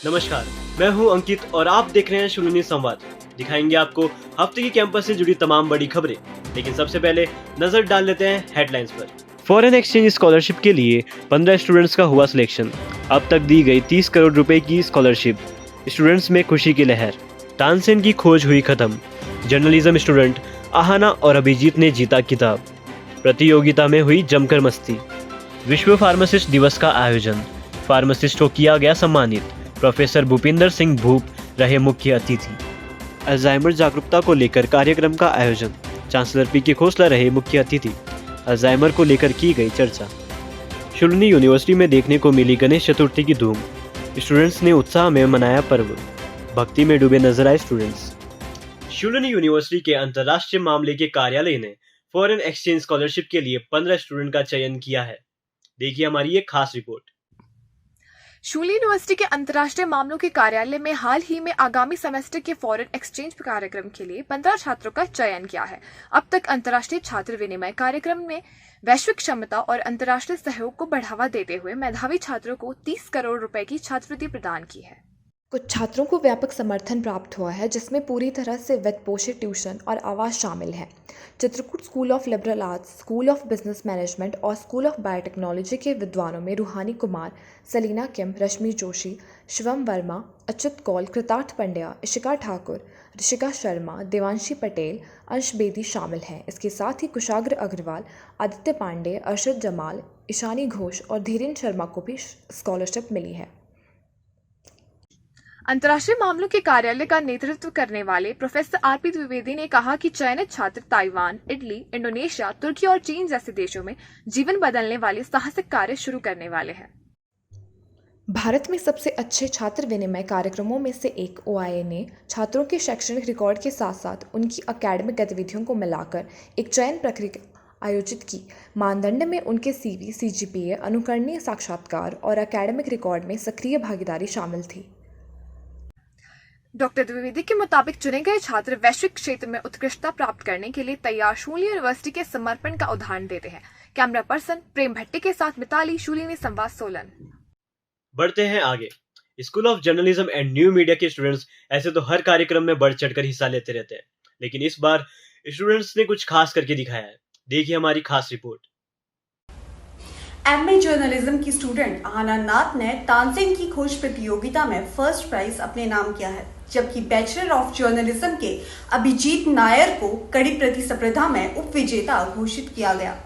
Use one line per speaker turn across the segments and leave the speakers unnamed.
नमस्कार, मैं हूं अंकित और आप देख रहे हैं शुलिनी संवाद। दिखाएंगे आपको हफ्ते की कैंपस से जुड़ी तमाम बड़ी खबरें। लेकिन सबसे पहले नजर डाल लेते हैं हेडलाइंस पर। फॉरेन एक्सचेंज स्कॉलरशिप के लिए 15 स्टूडेंट्स का हुआ सिलेक्शन। अब तक दी गई 30 करोड़ रुपए की स्कॉलरशिप। स्टूडेंट्स में खुशी की लहर। तानसेन की खोज हुई खत्म। जर्नलिज्म स्टूडेंट आहाना और अभिजीत ने जीता किताब। प्रतियोगिता में हुई जमकर मस्ती। विश्व फार्मासिस्ट दिवस का आयोजन। फार्मासिस्ट को किया गया सम्मानित। प्रोफेसर भूपिंदर सिंह भूप रहे मुख्य अतिथि। अल्जाइमर जागरूकता को लेकर कार्यक्रम का आयोजन। Chancellor PK. खोसला रहे मुख्य अतिथि। अल्जाइमर को लेकर की गई चर्चा। शुलिनी यूनिवर्सिटी में देखने को मिली गणेश चतुर्थी की धूम। स्टूडेंट्स ने उत्साह में मनाया पर्व। भक्ति में डूबे नजर आए स्टूडेंट्स। शुलिनी यूनिवर्सिटी के अंतर्राष्ट्रीय मामले के कार्यालय ने फॉरेन एक्सचेंज स्कॉलरशिप के लिए 15 स्टूडेंट का चयन किया है। देखिए हमारी एक खास रिपोर्ट।
शुलिनी यूनिवर्सिटी के अंतर्राष्ट्रीय मामलों के कार्यालय में हाल ही में आगामी सेमेस्टर के फॉरेन एक्सचेंज कार्यक्रम के लिए 15 छात्रों का चयन किया है। अब तक अंतर्राष्ट्रीय छात्र विनिमय कार्यक्रम में वैश्विक क्षमता और अंतर्राष्ट्रीय सहयोग को बढ़ावा देते हुए मेधावी छात्रों को 30 करोड़ रुपए की छात्रवृत्ति प्रदान की है।
कुछ छात्रों को व्यापक समर्थन प्राप्त हुआ है, जिसमें पूरी तरह से वित्तपोषित ट्यूशन और आवास शामिल है। Chitrakoot school of liberal arts, school of business management और स्कूल ऑफ बायोटेक्नोलॉजी के विद्वानों में रूहानी कुमार, सलीना किम, रश्मि जोशी, शिवम वर्मा, अच्युत कौल, कृतार्थ पंड्या, इशिका ठाकुर, ऋषिका शर्मा, देवांशी पटेल, अंश बेदी शामिल हैं। इसके साथ ही कुशाग्र अग्रवाल, आदित्य पांडे, अरशद जमाल, ईशानी घोष और धीरेन्द्र शर्मा को भी स्कॉलरशिप मिली है।
अंतर्राष्ट्रीय मामलों के कार्यालय का नेतृत्व करने वाले प्रोफेसर आर.पी. द्विवेदी ने कहा कि चयनित छात्र ताइवान, इटली, इंडोनेशिया, तुर्की और चीन जैसे देशों में जीवन बदलने वाले साहसिक कार्य शुरू करने वाले हैं।
भारत में सबसे अच्छे छात्र विनिमय कार्यक्रमों में से एक OIA ने छात्रों के शैक्षणिक रिकॉर्ड के साथ साथ उनकी अकेडमिक गतिविधियों को मिलाकर एक चयन प्रक्रिया आयोजित की। मानदंड में उनके CV, CGPA, अनुकरणीय साक्षात्कार और अकेडमिक रिकॉर्ड में सक्रिय भागीदारी शामिल थी।
डॉक्टर द्विवेदी के मुताबिक चुने गए छात्र वैश्विक क्षेत्र में उत्कृष्टता प्राप्त करने के लिए तैयार शुलिनी यूनिवर्सिटी के समर्पण का उदाहरण देते हैं। कैमरा पर्सन प्रेम भट्टी के साथ मिताली, शुलिनी संवाद, सोलन।
बढ़ते हैं आगे। School of journalism and new media के स्टूडेंट्स ऐसे तो हर कार्यक्रम में बढ़ चढ़कर हिस्सा लेते रहते हैं, लेकिन इस बार स्टूडेंट्स ने कुछ खास करके दिखाया है। देखिए हमारी खास रिपोर्ट।
MA जर्नलिज्म की स्टूडेंट आहाना नाथ ने तानसेन की खोज प्रतियोगिता में फर्स्ट प्राइज अपने नाम किया है, जबकि बैचलर ऑफ जर्नलिज्म के अभिजीत नायर को कड़ी प्रतिस्पर्धा में उप विजेता घोषित किया गया।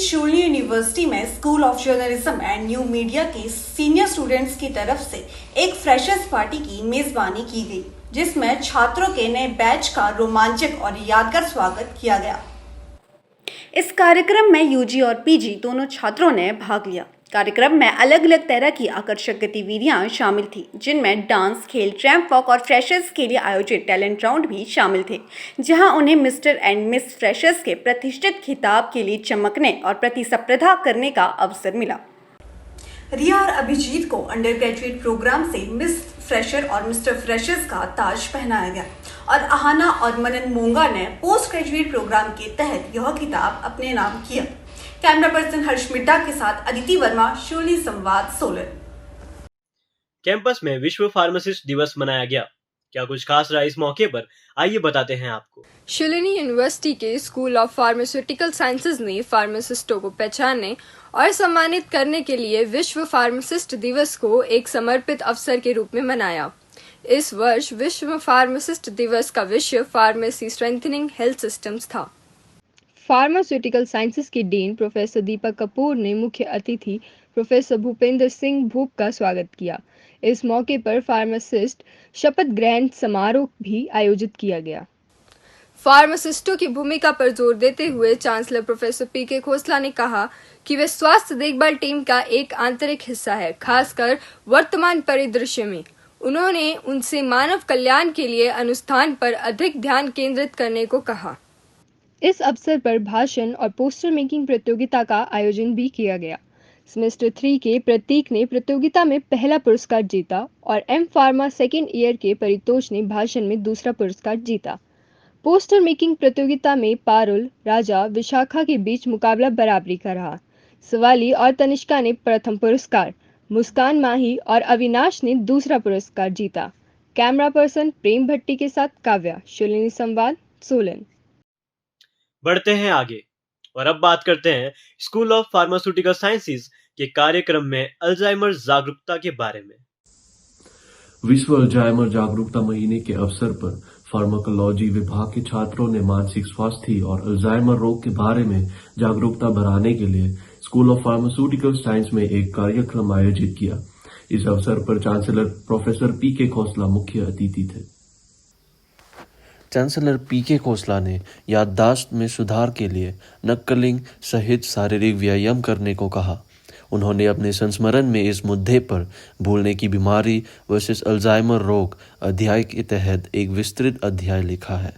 शुलिनी यूनिवर्सिटी में school of journalism and new media के सीनियर स्टूडेंट्स की तरफ से एक फ्रेशर्स पार्टी की मेजबानी की गई, जिसमें छात्रों के नए बैच का रोमांचक और यादगार स्वागत किया गया।
इस कार्यक्रम में UG और PG दोनों छात्रों ने भाग लिया। कार्यक्रम में अलग अलग तरह की आकर्षक गतिविधियां शामिल थी, जिनमें डांस, खेल, ट्रैम्प वॉक और फ्रेशर्स के लिए आयोजित टैलेंट राउंड भी शामिल थे, जहां उन्हें मिस्टर एंड मिस फ्रेशर्स के प्रतिष्ठित खिताब के लिए चमकने और प्रतिस्पर्धा करने का अवसर मिला।
रिया और अभिजीत को अंडर ग्रेजुएट प्रोग्राम से मिस फ्रेशर और मिस्टर फ्रेशर्स का ताज पहनाया गया और आहाना और मनन मोंगा ने पोस्ट ग्रेजुएट प्रोग्राम के तहत यह खिताब अपने नाम किया। कैमरा पर्सन हर्ष मिड्डा के साथ अदिति वर्मा, शुलिनी संवाद, सोलन।
कैंपस में विश्व फार्मासिस्ट दिवस मनाया गया। क्या कुछ खास रहा इस मौके पर, आइए बताते हैं आपको।
शुलिनी यूनिवर्सिटी के स्कूल ऑफ फार्मास्यूटिकल साइंसेज ने फार्मासिस्टों को पहचानने और सम्मानित करने के लिए विश्व फार्मासिस्ट दिवस को एक समर्पित अवसर के रूप में मनाया। इस वर्ष विश्व फार्मासिस्ट दिवस का विषय फार्मेसी स्ट्रेंथनिंग हेल्थ सिस्टम्स था।
फार्मास्यूटिकल साइंसेज के डीन प्रोफेसर दीपक कपूर ने मुख्य अतिथि प्रोफेसर भूपेंद्र सिंह भूप का स्वागत किया। इस मौके पर फार्मासिस्ट शपथ ग्रहण समारोह भी आयोजित किया गया।
फार्मासिस्टों की भूमिका पर जोर देते हुए चांसलर प्रोफेसर पीके खोसला ने कहा कि वे स्वास्थ्य देखभाल टीम का एक आंतरिक हिस्सा है, खासकर वर्तमान परिदृश्य में। उन्होंने उनसे मानव कल्याण के लिए अनुष्ठान पर अधिक ध्यान केंद्रित करने को कहा।
इस अवसर पर भाषण और पोस्टर मेकिंग प्रतियोगिता का आयोजन भी किया गया। सेमेस्टर 3 के प्रतीक ने प्रतियोगिता में पहला पुरस्कार जीता और एम फार्मा सेकेंड ईयर के परितोष ने भाषण में दूसरा पुरस्कार जीता। पोस्टर मेकिंग प्रतियोगिता में पारुल, राजा, विशाखा के बीच मुकाबला बराबरी का रहा। सवाली और तनिष्का ने प्रथम पुरस्कार, मुस्कान माही और अविनाश ने दूसरा पुरस्कार जीता। कैमरा पर्सन प्रेम भट्टी के साथ काव्या, शुलिनी संवाद, सोलन।
बढ़ते हैं आगे और अब बात करते हैं स्कूल ऑफ फार्मास्यूटिकल साइंसेज के कार्यक्रम में अल्जाइमर जागरूकता के बारे में।
विश्व अल्जाइमर जागरूकता महीने के अवसर पर फार्माकोलॉजी विभाग के छात्रों ने मानसिक स्वास्थ्य और अल्जाइमर रोग के बारे में जागरूकता बढ़ाने के लिए स्कूल ऑफ फार्मास्यूटिकल साइंस में एक कार्यक्रम आयोजित किया। इस अवसर पर चांसलर प्रोफेसर पीके खोसला मुख्य अतिथि थे।
चांसलर पीके खोसला ने याददाश्त में सुधार के लिए नक्कलिंग सहित शारीरिक व्यायाम करने को कहा। उन्होंने अपने संस्मरण में इस मुद्दे पर भूलने की बीमारी वर्सेस अल्जाइमर रोग अध्याय के तहत एक विस्तृत अध्याय लिखा है।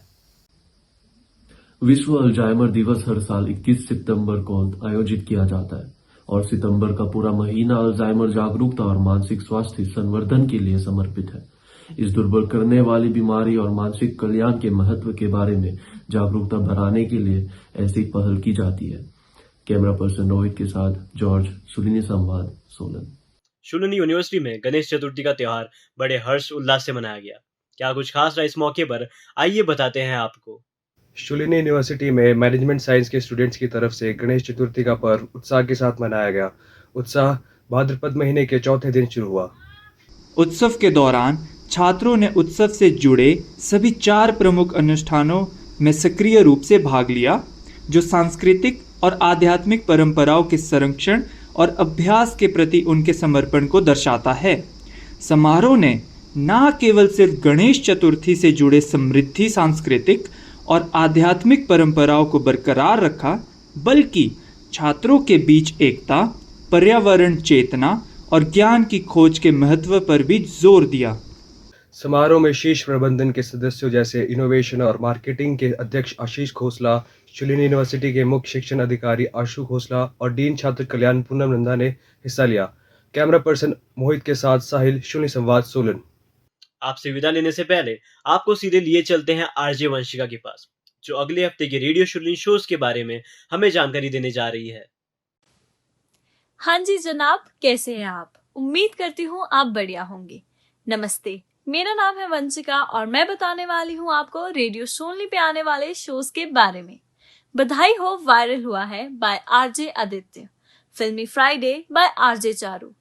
विश्व अल्जाइमर दिवस हर साल 21 सितंबर को आयोजित किया जाता है और सितंबर का पूरा महीना अल्जाइमर जागरूकता और मानसिक स्वास्थ्य संवर्धन के लिए समर्पित है। इस दुर्बल करने वाली बीमारी और मानसिक कल्याण के महत्व के बारे में जागरूकता बढ़ाने के लिए ऐसी पहल की जाती है। कैमरा पर्सन रोहित के साथ जॉर्ज, शुलिनी संवाद, सोलन।
शुलिनी यूनिवर्सिटी में गणेश चतुर्थी का त्योहार बड़े हर्ष उल्लास से मनाया गया। क्या कुछ खास रहा इस मौके पर, आइए बताते हैं आपको।
शुलिनी यूनिवर्सिटी में मैनेजमेंट साइंस के स्टूडेंट्स की तरफ से गणेश चतुर्थी का पर्व उत्साह के साथ मनाया गया। उत्साह भाद्रपद महीने के चौथे दिन शुरू हुआ।
उत्सव के दौरान छात्रों ने उत्सव से जुड़े सभी 4 प्रमुख अनुष्ठानों में सक्रिय रूप से भाग लिया, जो सांस्कृतिक और आध्यात्मिक परंपराओं के संरक्षण और अभ्यास के प्रति उनके समर्पण को दर्शाता है। समारोह ने न केवल सिर्फ गणेश चतुर्थी से जुड़े समृद्धि सांस्कृतिक और आध्यात्मिक परंपराओं को बरकरार रखा, बल्कि छात्रों के बीच एकता, पर्यावरण चेतना और ज्ञान की खोज के महत्व पर भी जोर दिया।
समारोह में शीर्ष प्रबंधन के सदस्यों जैसे इनोवेशन और मार्केटिंग के अध्यक्ष आशीष खोसला, शुलिनी यूनिवर्सिटी के मुख्य शिक्षण अधिकारी आशु खोसला और डीन छात्र कल्याण पूनम नंदा ने हिस्सा लिया। कैमरा पर्सन मोहित के साथ साहिल, शुलिनी संवाद, सोलन।
आपसे विदा लेने से पहले आपको सीधे लिए चलते हैं आरजे वंशिका के पास, जो अगले हफ्ते के रेडियो शुलिनी शोज के बारे में हमें जानकारी देने जा रही है।
हाँ जी जनाब, कैसे हैं आप? उम्मीद करती हूँ आप बढ़िया होंगे। नमस्ते, मेरा नाम है वंशिका और मैं बताने वाली हूँ आपको रेडियो सोनी पे आने वाले शोज के बारे में। बधाई हो वायरल हुआ है bye RJ Aditya, filmy Friday by RJ Charu,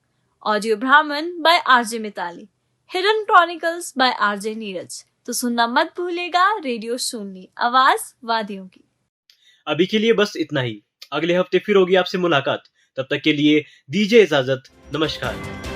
audio Brahman by RJ Mitali, hidden chronicles by RJ Neeraj. तो सुनना मत भूलेगा रेडियो सोनी, आवाज वादियों की।
अभी के लिए बस इतना ही। अगले हफ्ते फिर होगी आपसे मुलाकात। तब तक के लिए दीजिए इजाजत। नमस्कार।